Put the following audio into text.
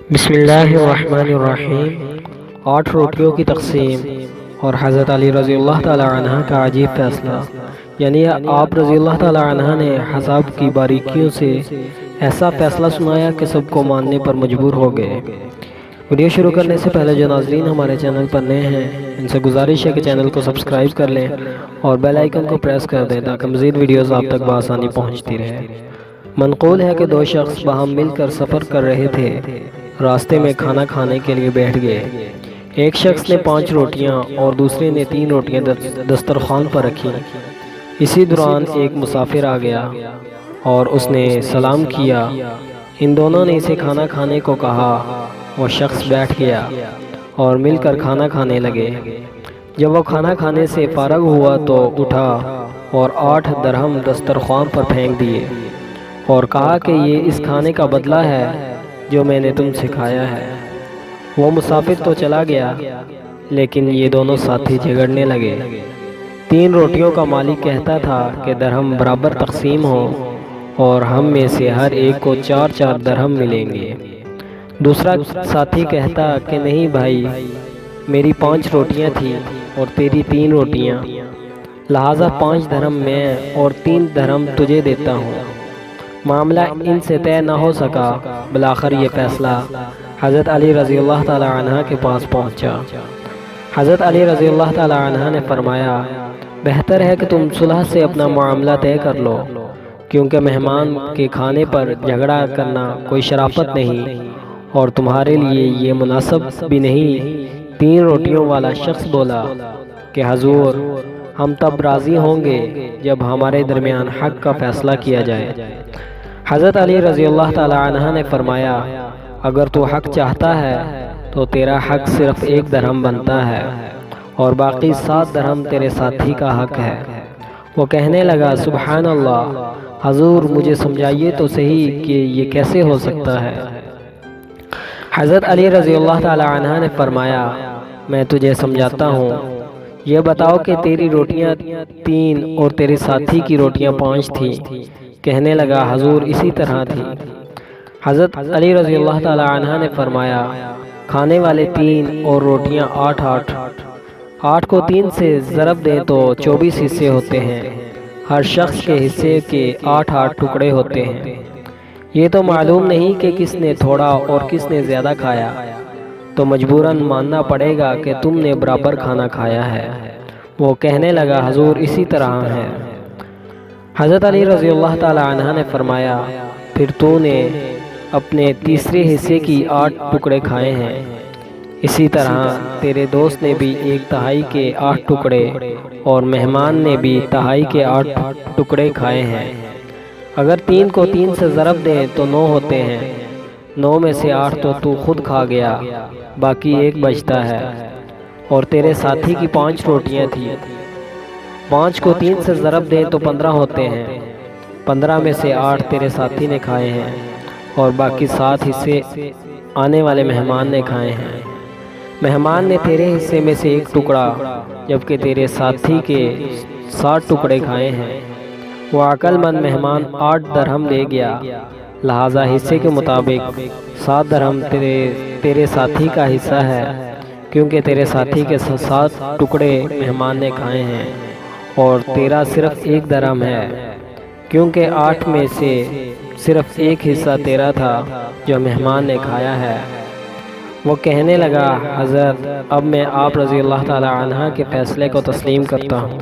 بسم اللہ الرحمن الرحیم۔ 8 روٹیوں کی تقسیم اور حضرت علی رضی اللہ تعالی عنہ کا عجیب فیصلہ، یعنی آپ رضی اللہ تعالی عنہ نے حساب کی باریکیوں سے ایسا فیصلہ سنایا کہ سب کو ماننے پر مجبور ہو گئے۔ ویڈیو شروع کرنے سے پہلے جو ناظرین ہمارے چینل پر نئے ہیں ان سے گزارش ہے کہ چینل کو سبسکرائب کر لیں اور بیل آئیکن کو پریس کر دیں تاکہ مزید ویڈیوز آپ تک بآسانی پہنچتی رہے۔ منقول ہے کہ 2 شخص باہم مل کر سفر کر رہے تھے۔ راستے میں کھانا کھانے کے لیے بیٹھ گئے۔ ایک شخص نے 5 روٹیاں اور دوسرے نے 3 روٹیاں دسترخوان پر رکھی۔ اسی دوران ایک مسافر آ گیا اور اس نے سلام کیا۔ ان دونوں نے اسے کھانا کھانے کو کہا۔ وہ شخص بیٹھ گیا اور مل کر کھانا کھانے لگے۔ جب وہ کھانا کھانے سے فارغ ہوا تو اٹھا اور 8 درہم دسترخوان پر پھینک دیے اور کہا کہ یہ اس کھانے کا بدلہ ہے جو میں نے تم سے کھایا ہے۔ وہ مسافر تو چلا گیا لیکن یہ دونوں ساتھی جھگڑنے لگے۔ 3 روٹیوں کا مالک کہتا تھا کہ درہم برابر تقسیم ہو اور ہم میں سے ہر ایک کو 4 درہم ملیں گے۔ دوسرا ساتھی کہتا کہ نہیں بھائی، میری 5 روٹیاں تھیں اور تیری 3 روٹیاں، لہٰذا 5 درہم میں اور 3 درہم تجھے دیتا ہوں۔ معاملہ ان سے طے نہ ہو سکا۔ بالآخر یہ فیصلہ حضرت علی رضی اللہ تعالی عنہ کے پاس پہنچا۔ حضرت علی رضی اللہ تعالی عنہ نے فرمایا، بہتر ہے کہ تم صلح سے اپنا معاملہ طے کر لو، کیونکہ مہمان کے کھانے پر جھگڑا کرنا کوئی شرافت نہیں اور تمہارے لیے یہ مناسب بھی نہیں۔ 3 روٹیوں والا شخص بولا کہ حضور، ہم تب راضی ہوں گے جب ہمارے درمیان حق کا فیصلہ کیا جائے۔ حضرت علی رضی اللہ تعالی عنہ نے فرمایا، اگر تو حق چاہتا ہے تو تیرا حق صرف 1 درہم بنتا ہے اور باقی 7 درہم تیرے ساتھی کا حق ہے۔ وہ کہنے لگا، سبحان اللہ، حضور مجھے سمجھائیے تو صحیح کہ یہ کیسے ہو سکتا ہے۔ حضرت علی رضی اللہ تعالی عنہ نے فرمایا، میں تجھے سمجھاتا ہوں، یہ بتاؤ کہ تیری روٹیاں 3 اور تیرے ساتھی کی روٹیاں 5 تھیں۔ کہنے لگا، حضور اسی طرح تھی۔ حضرت علی رضی اللہ تعالی عنہ نے فرمایا، کھانے والے 3 اور روٹیاں 8۔ 8 کو 3 سے ضرب دیں تو 24 حصے ہوتے ہیں۔ ہر شخص کے حصے کے 8 ٹکڑے ہوتے ہیں۔ یہ تو معلوم نہیں کہ کس نے تھوڑا اور کس نے زیادہ کھایا، تو مجبوراً ماننا پڑے گا کہ تم نے برابر کھانا کھایا ہے۔ وہ کہنے لگا، حضور اسی طرح ہے۔ حضرت علی رضی اللہ تعالی عنہ نے فرمایا، پھر تو نے اپنے تیسرے حصے کی 8 ٹکڑے کھائے ہیں۔ اسی طرح تیرے دوست نے بھی 1/3 کے 8 ٹکڑے اور مہمان نے بھی 1/2 کے 8 ٹکڑے کھائے ہیں۔ اگر 3 کو 3 سے ضرب دیں تو 9 ہوتے ہیں۔ 9 میں سے 8 تو خود کھا گیا، باقی 1 بچتا ہے۔ اور تیرے ساتھی کی 5 روٹیاں تھیں۔ 5 کو 3 سے ضرب دیں تو 15 ہوتے ہیں۔ 15 میں سے 8 تیرے ساتھی نے کھائے ہیں اور باقی 7 حصے آنے والے مہمان نے کھائے ہیں۔ مہمان نے تیرے حصے میں سے 1 ٹکڑا جبکہ تیرے ساتھی کے 7 ٹکڑے کھائے ہیں۔ وہ عقل مند مہمان 8 درہم لے گیا، لہٰذا حصے کے مطابق 7 درہم تیرے ساتھی کا حصہ ہے، کیونکہ تیرے ساتھی کے 7 ٹکڑے مہمان نے کھائے ہیں اور تیرا صرف 1 درہم ہے، کیونکہ 8 میں سے صرف 1 حصہ تیرا تھا جو مہمان نے کھایا ہے۔ وہ کہنے لگا، حضرت اب میں آپ رضی اللہ تعالی عنہ کے فیصلے کو تسلیم کرتا ہوں۔